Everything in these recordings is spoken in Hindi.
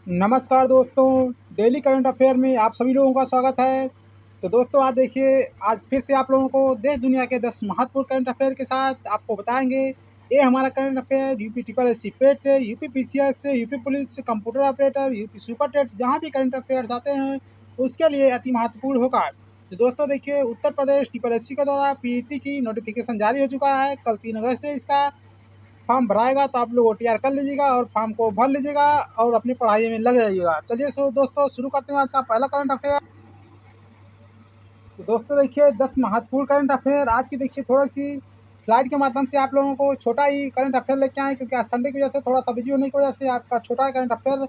नमस्कार दोस्तों, डेली करंट अफेयर में आप सभी लोगों का स्वागत है। तो दोस्तों आज देखिए, आज फिर से आप लोगों को देश दुनिया के 10 महत्वपूर्ण करंट अफेयर के साथ आपको बताएंगे। ये हमारा current affair UP triple S C PET, UP PCS, UP police, computer operator, UP super TET, जहाँ भी करंट अफेयर्स आते हैं उसके लिए अति महत्वपूर्ण होगा। तो दोस्तों देखिए, उत्तर प्रदेश ट्रिपल एस सी के द्वारा पीईटी की नोटिफिकेशन जारी हो चुका है। कल 3 अगस्त से इसका फॉर्म भराएगा, तो आप लोग ओटीआर कर लीजिएगा और फॉर्म को भर लीजिएगा और अपनी पढ़ाई में लग जाइएगा। चलिए दोस्तों शुरू करते हैं आज का पहला करंट अफेयर। तो दोस्तों देखिए, 10 महत्वपूर्ण करंट अफेयर आज की देखिए थोड़ी सी स्लाइड के माध्यम से आप लोगों को छोटा ही करंट अफेयर लेके आए, क्योंकि आज संडे की वजह से थोड़ा सा बिजी होने की वजह से आपका छोटा करंट अफेयर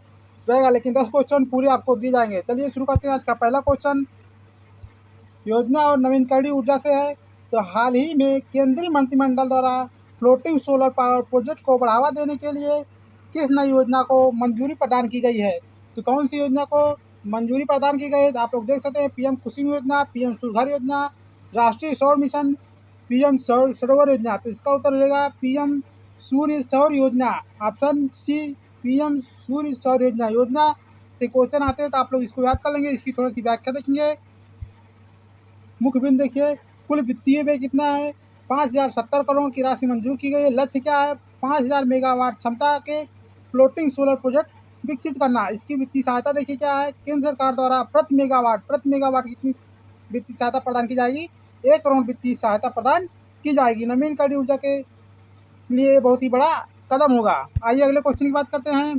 रहेगा, लेकिन 10 क्वेश्चन पूरे आपको दिए जाएंगे। चलिए शुरू करते हैं। आज का पहला क्वेश्चन योजना और नवीनकरणीय ऊर्जा से है। तो हाल ही में केंद्रीय मंत्रिमंडल द्वारा फ्लोटिंग सोलर पावर प्रोजेक्ट को बढ़ावा देने के लिए किस नई योजना को मंजूरी प्रदान की गई है? तो कौन सी योजना को मंजूरी प्रदान की गई है? तो आप लोग देख सकते हैं, पीएम कुसुम योजना, पीएम सूर्यघर योजना, राष्ट्रीय सौर मिशन, पीएम सरोवर योजना। तो इसका उत्तर हो जाएगा पीएम सूर्य सौर योजना, ऑप्शन सी, पीएम सूर्य सौर योजना। योजना से क्वेश्चन आते हैं तो आप लोग इसको याद कर लेंगे। इसकी थोड़ी सी व्याख्या देखेंगे। मुख्य बिंदु देखिए, कुल वित्तीय व्यय कितना है? 5070 करोड़ की राशि मंजूर की गई है। लक्ष्य क्या है? 5000 मेगावाट क्षमता के फ्लोटिंग सोलर प्रोजेक्ट विकसित करना। इसकी वित्तीय सहायता देखिए क्या है? केंद्र सरकार द्वारा प्रति मेगावाट कितनी वित्तीय सहायता प्रदान की जाएगी? 1 करोड़ वित्तीय सहायता प्रदान की जाएगी। नवीनकरणीय ऊर्जा के लिए बहुत ही बड़ा कदम होगा। आइए अगले क्वेश्चन की बात करते हैं।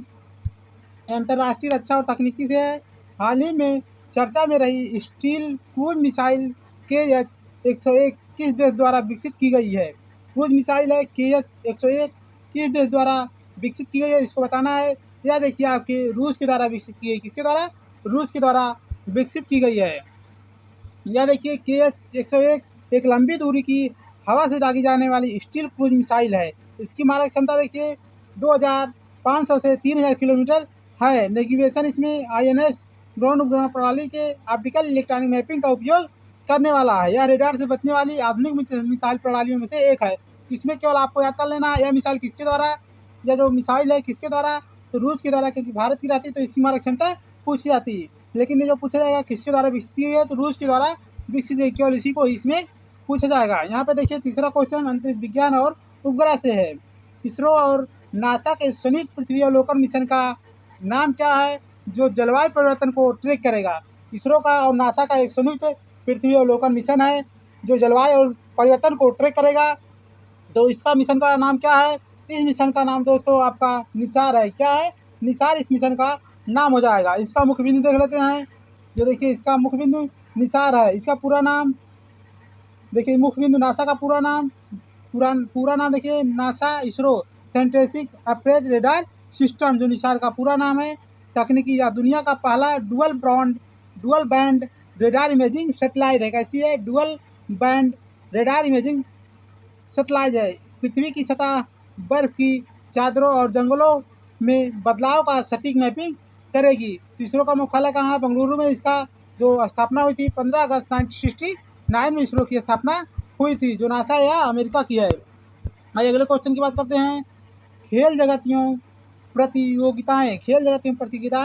अंतर्राष्ट्रीय रक्षा और तकनीकी से है। हाल ही में चर्चा में रही स्टील क्रूज मिसाइल KH-101 किस देश द्वारा विकसित की गई है? क्रूज मिसाइल है KH-101, किस देश द्वारा विकसित की गई है इसको बताना है। यह देखिए आपके रूस के द्वारा विकसित की गई। किसके द्वारा? रूस के द्वारा विकसित की गई है। यह देखिए KH-101 एक लंबी दूरी की हवा से दागी जाने वाली स्टील क्रूज मिसाइल है। इसकी मारक क्षमता देखिए 2500 से 3000 किलोमीटर है। नेविगेशन इसमें INS ड्रोन उपग्रह प्रणाली के ऑप्टिकल इलेक्ट्रॉनिक मैपिंग का उपयोग करने वाला है। यह रेडार से बचने वाली आधुनिक मिसाइल प्रणालियों में से एक है। इसमें केवल आपको याद कर लेना, यह मिसाइल किसके द्वारा, यह जो मिसाइल है किसके द्वारा? तो रूस के द्वारा, क्योंकि भारत की रहती तो इसकी मारक क्षमता पूछी जाती। लेकिन ये जो पूछा जाएगा किसके द्वारा विकसित की गई है, तो रूस के द्वारा विकसित है, केवल इसी को इसमें पूछा जाएगा। यहाँ पे देखिए तीसरा क्वेश्चन अंतरिक्ष विज्ञान और उपग्रह से है। इसरो और नासा के संयुक्त पृथ्वी अवलोकन मिशन का नाम क्या है, जो जलवायु परिवर्तन को ट्रैक करेगा? इसरो का और नासा का एक संयुक्त पृथ्वी अवलोकन मिशन है जो जलवायु और परिवर्तन को ट्रैक करेगा। तो इसका मिशन का नाम क्या है? इस मिशन का नाम दोस्तों आपका निसार है। क्या है? निसार इस मिशन का नाम हो जाएगा। इसका मुख्य बिंदु देख लेते हैं। जो देखिए इसका मुख्य बिंदु निसार है। इसका पूरा नाम देखिए, मुख्य बिंदु नासा का पूरा नाम देखिए, NASA ISRO synthetic aperture radar system, जो निसार का पूरा नाम है। तकनीकी या दुनिया का पहला dual band radar imaging satellite है। कैसी है? Dual band radar imaging satellite है। पृथ्वी की सतह, बर्फ की चादरों और जंगलों में बदलाव का सटीक मैपिंग करेगी। इसरो का मुख्यालय कहाँ है? बेंगलुरु में। इसका जो स्थापना हुई थी 15 अगस्त 1969 में इसरो की स्थापना हुई थी, जो नासा या अमेरिका की है। आइए अगले क्वेश्चन की बात करते हैं। खेल जगतियों प्रतियोगिताएं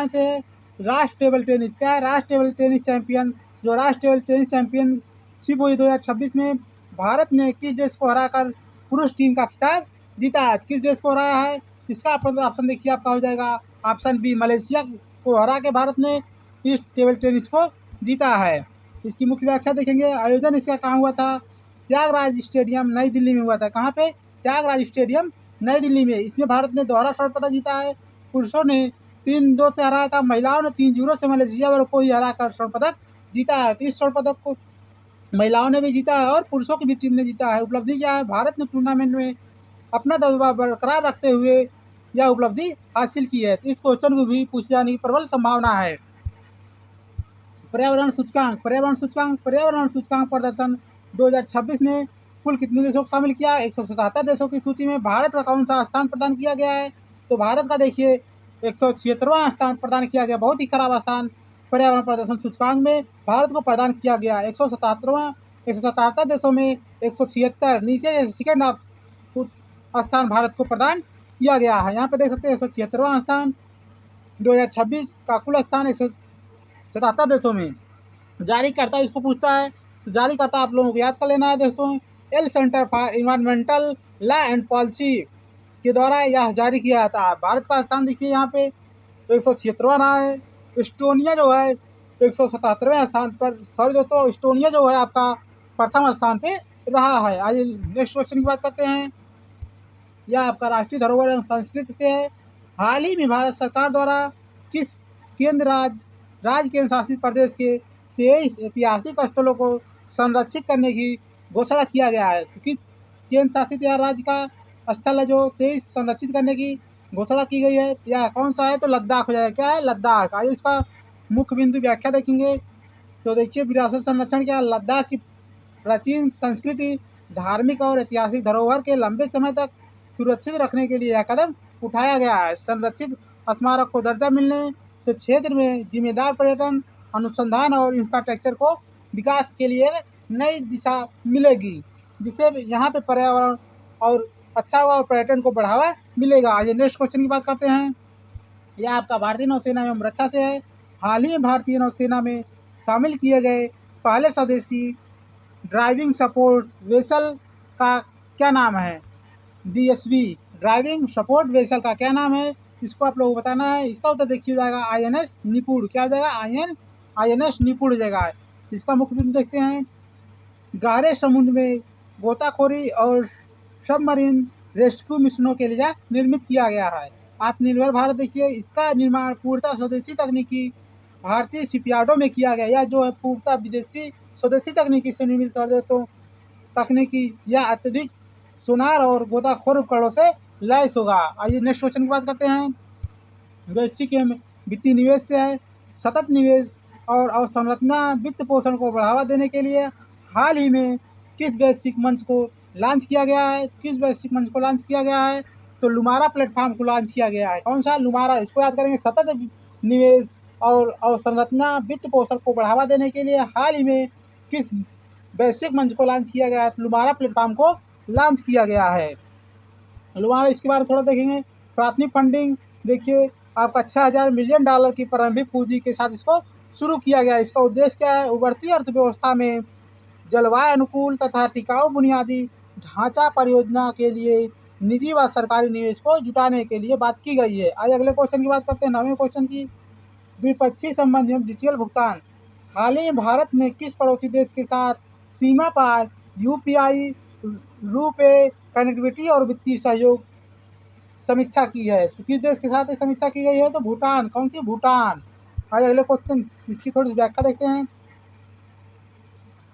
से है। राष्ट्रीय टेबल टेनिस क्या है? राष्ट्रीय टेबल टेनिस चैंपियन, जो राष्ट्रीय टेबल टेनिस चैंपियनशिप हुई 2026 में, भारत ने किस देश को हराकर पुरुष टीम का खिताब जीता है? किस देश को हराया है? इसका ऑप्शन देखिए आपका हो जाएगा ऑप्शन बी, मलेशिया को हरा के भारत ने इस टेबल टेनिस को जीता है। इसकी मुख्य व्याख्या देखेंगे। आयोजन इसका कहाँ हुआ था? त्यागराज स्टेडियम नई दिल्ली में हुआ था। कहाँ पे? त्यागराज स्टेडियम नई दिल्ली में। इसमें भारत ने दोहरा स्वर्ण पदक जीता है। पुरुषों ने 3-2 से हराया था, महिलाओं ने 3-0 से मलेशिया को ही हराकर स्वर्ण पदक जीता है। तो इस स्वर्ण पदक को महिलाओं ने भी जीता है और पुरुषों की भी टीम ने जीता है। उपलब्धि क्या है? भारत ने टूर्नामेंट में अपना दबदबा बरकरार रखते हुए यह उपलब्धि हासिल की है। इस क्वेश्चन को भी पूछे जाने की प्रबल संभावना है। पर्यावरण सूचकांक प्रदर्शन 2026 में कुल कितने देशों को शामिल किया? 177 देशों की सूची में भारत का कौन सा स्थान प्रदान किया गया है? तो भारत का देखिए 176वां स्थान प्रदान किया गया। बहुत ही खराब स्थान पर्यावरण प्रदर्शन सूचकांक में भारत को प्रदान किया गया। 177 देशों में 176 नीचे सेकेंड स्थान भारत को प्रदान किया गया है। यहाँ पे देख सकते हैं 176वां स्थान 2026 का कुल स्थान 177 देशों में। जारी करता इसको पूछता है तो जारी करता आप लोगों को याद कर लेना है दोस्तों, L centre for environmental law and policy के द्वारा यह जारी किया जाता है। भारत का स्थान देखिए यहाँ पे 176वां रहा है। एस्टोनिया जो है 177वें स्थान पर, सॉरी दोस्तों, एस्टोनिया जो है आपका प्रथम स्थान पे रहा है। आइए नेक्स्ट क्वेश्चन की बात करते हैं। यह आपका राष्ट्रीय धरोहर एवं संस्कृति से है। हाल ही में भारत सरकार द्वारा किस राज्य केंद्र शासित प्रदेश के 23 ऐतिहासिक स्थलों को संरक्षित करने की घोषणा किया गया है? तो किस केंद्र शासित या राज्य का स्थल है जो 23 संरक्षित करने की घोषणा की गई है? यह कौन सा है? तो लद्दाख हो जाएगा। क्या है? लद्दाख। आइए इसका मुख्य बिंदु व्याख्या देखेंगे। तो देखिए, विरासत संरक्षण क्या? लद्दाख की प्राचीन संस्कृति, धार्मिक और ऐतिहासिक धरोहर के लंबे समय तक सुरक्षित रखने के लिए यह कदम उठाया गया है। संरक्षित स्मारक को दर्जा मिलने से क्षेत्र में जिम्मेदार पर्यटन, अनुसंधान और इंफ्रास्ट्रक्चर को विकास के लिए नई दिशा मिलेगी, जिससे यहाँ पे पर्यावरण और अच्छा हुआ पर्यटन को बढ़ावा मिलेगा। आज नेक्स्ट क्वेश्चन की बात करते हैं। यह आपका भारतीय नौसेना एवं रक्षा से है। हाल ही में भारतीय नौसेना में शामिल किए गए पहले स्वदेशी ड्राइविंग सपोर्ट वेसल का क्या नाम है? DSV ड्राइविंग सपोर्ट वेसल का क्या नाम है? इसको आप लोगों को बताना है। इसका उत्तर देखिए जाएगा INS निपुण। क्या हो जाएगा? INS निपुण हो जाएगा। इसका मुख्य बिंदु देखते हैं। गहरे समुद्र में गोताखोरी और सबमरीन रेस्क्यू मिशनों के लिए निर्मित किया गया है। आत्मनिर्भर भारत देखिए, इसका निर्माण पूर्णतः स्वदेशी तकनीकी भारतीय शिपयार्डों में किया गया। यह जो है पूर्णतः विदेशी स्वदेशी तकनीकी से निर्मित कर दे तो तकनीकी यह अत्यधिक सोनार और गोताखोर उपकरणों से लैस होगा। आइए नेक्स्ट क्वेश्चन की बात करते हैं। वैश्विक एवं वित्तीय निवेश से है। सतत निवेश और अवसंरचना वित्त पोषण को बढ़ावा देने के लिए हाल ही में किस वैश्विक मंच को लॉन्च किया गया है? किस वैश्विक मंच को लॉन्च किया गया है? तो लुमारा प्लेटफॉर्म को लॉन्च किया गया है। कौन सा? लुमारा। इसको याद करेंगे। सतत निवेश और अवसंरचना वित्त पोषण को बढ़ावा देने के लिए हाल ही में किस वैश्विक मंच को लॉन्च किया गया है? लुमारा प्लेटफॉर्म को लॉन्च किया गया है। लुमारा, इसके बारे में थोड़ा देखेंगे। प्राथमिक फंडिंग देखिए, आपका $6000 मिलियन की प्रारंभिक पूंजी के साथ इसको शुरू किया गया। इसका उद्देश्य क्या है? उभरती अर्थव्यवस्था में जलवायु अनुकूल तथा टिकाऊ बुनियादी ढांचा परियोजना के लिए निजी व सरकारी निवेश को जुटाने के लिए बात की गई है। आइए अगले क्वेश्चन की बात करते हैं, 9वें क्वेश्चन की। द्विपक्षीय संबंध एवं डिजिटल भुगतान। हाल ही में भारत ने किस पड़ोसी देश के साथ सीमा पार UPI, रुपे कनेक्टिविटी और वित्तीय सहयोग समीक्षा की है? तो किस देश के साथ समीक्षा की गई है? तो भूटान। कौन सी? भूटान। आइए अगले क्वेश्चन, इसकी थोड़ी सी व्याख्या देखते हैं।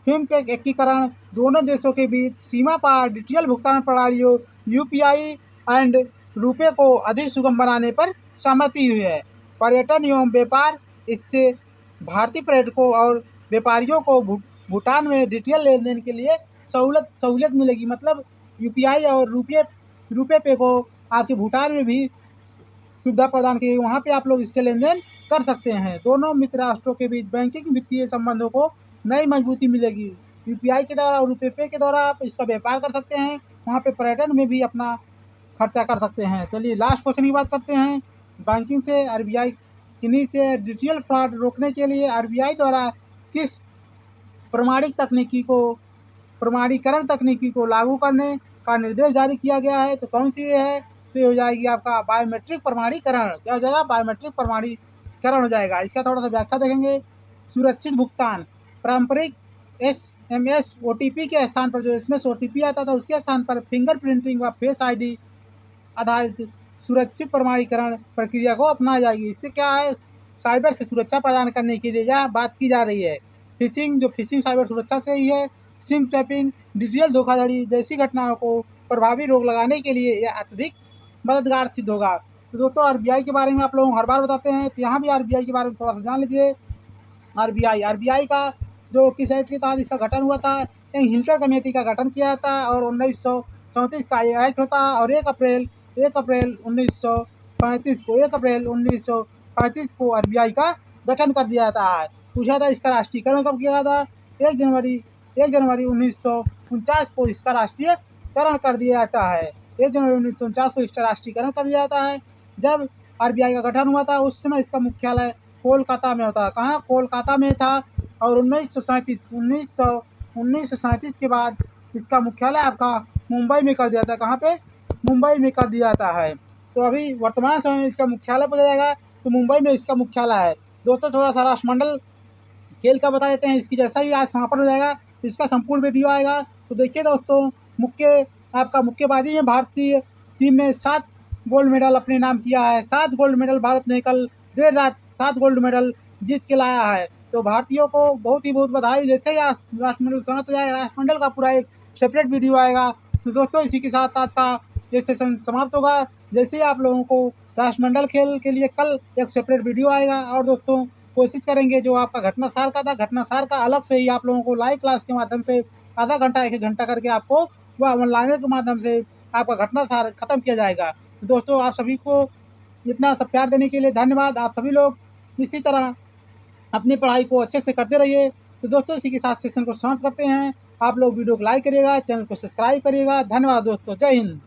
फिनटेक एकीकरण दोनों देशों के बीच सीमा पार डिजिटल भुगतान प्रणालियों UPI एंड रुपे को अधिक सुगम बनाने पर सहमति हुई है। पर्यटन एवं व्यापार, इससे भारतीय पर्यटकों और व्यापारियों को भूटान में डिजिटल लेन देन के लिए सहूलियत मिलेगी। मतलब UPI और रुपे पे को आपके भूटान में भी सुविधा प्रदान की गई। वहाँ पे आप लोग इससे लेन देन कर सकते हैं। दोनों मित्र राष्ट्रों के बीच बैंकिंग वित्तीय संबंधों को नई मजबूती मिलेगी। UPI के द्वारा और रुपे पे के द्वारा आप इसका व्यापार कर सकते हैं। वहाँ पे पर्यटन में भी अपना खर्चा कर सकते हैं। चलिए लास्ट क्वेश्चन की बात करते हैं। बैंकिंग से RBI की नीति से डिजिटल फ्रॉड रोकने के लिए RBI द्वारा किस प्रमाणीकरण तकनीकी को लागू करने का निर्देश जारी किया गया है? तो कौन सी है? तो हो जाएगी आपका बायोमेट्रिक प्रमाणीकरण। क्या हो जाएगा? बायोमेट्रिक प्रमाणीकरण हो जाएगा। इसका थोड़ा सा व्याख्या देखेंगे। सुरक्षित भुगतान, पारंपरिक SMS OTP के स्थान पर जो SMS OTP आता था उसके स्थान पर फिंगर प्रिंटिंग व फेस ID आधारित सुरक्षित प्रमाणीकरण प्रक्रिया को अपनाई जाएगी। इससे क्या है? साइबर से सुरक्षा प्रदान करने के लिए यह बात की जा रही है। फिशिंग साइबर सुरक्षा से ही है। सिम स्वैपिंग, डिजिटल धोखाधड़ी जैसी घटनाओं को प्रभावी रोक लगाने के लिए यह अत्यधिक मददगार सिद्ध होगा। तो दोस्तों RBI के बारे में आप लोगों को हर बार बताते हैं, तो यहाँ भी RBI के बारे में थोड़ा सा जान लीजिए। RBI का जो किस एक्ट के तहत इसका गठन हुआ था? एक हिल्टर कमेटी का गठन किया था और 1934 का ये एक्ट होता है और 1 अप्रैल 1935 को RBI का गठन कर दिया जाता है। पूछा था इसका राष्ट्रीयकरण कब किया था? 1 जनवरी 1949 को इसका राष्ट्रीयकरण कर दिया जाता है। 1 जनवरी 1949 को इसका राष्ट्रीयकरण कर दिया जाता है। जब आरबीआई का गठन हुआ था उस समय इसका मुख्यालय कोलकाता में होता। कहाँ? कोलकाता में था। और 1937 के बाद इसका मुख्यालय आपका मुंबई में कर दिया था। कहाँ पे? मुंबई में कर दिया जाता है। तो अभी वर्तमान समय में इसका मुख्यालय बदल जाएगा, तो मुंबई में इसका मुख्यालय है। दोस्तों थोड़ा सा राष्ट्रमंडल खेल का बता देते हैं। इसकी जैसा ही आज समापन हो जाएगा तो इसका संपूर्ण वीडियो आएगा। तो देखिए दोस्तों, मुक्केबाजी में भारतीय टीम ने 7 गोल्ड मेडल अपने नाम किया है। 7 गोल्ड मेडल भारत ने कल देर रात 7 गोल्ड मेडल जीत के लाया है। तो भारतीयों को बहुत बधाई। जैसे ही राष्ट्रमंडल समाप्त हो जाएगा, राष्ट्रमंडल का पूरा एक सेपरेट वीडियो आएगा। तो दोस्तों इसी के साथ आज का ये सेशन समाप्त होगा। जैसे ही आप लोगों को राष्ट्रमंडल खेल के लिए कल एक सेपरेट वीडियो आएगा। और दोस्तों कोशिश करेंगे जो आपका घटनासार का था, घटनासार का अलग से ही आप लोगों को लाइव क्लास के माध्यम से आधा घंटा 1 घंटा करके आपको वह ऑनलाइन के माध्यम से आपका घटनासार खत्म किया जाएगा। तो दोस्तों आप सभी को इतना सब प्यार देने के लिए धन्यवाद। आप सभी लोग इसी तरह अपनी पढ़ाई को अच्छे से करते रहिए। तो दोस्तों इसी के साथ सेशन को समाप्त करते हैं। आप लोग वीडियो को लाइक करिएगा, चैनल को सब्सक्राइब करिएगा। धन्यवाद दोस्तों, जय हिंद।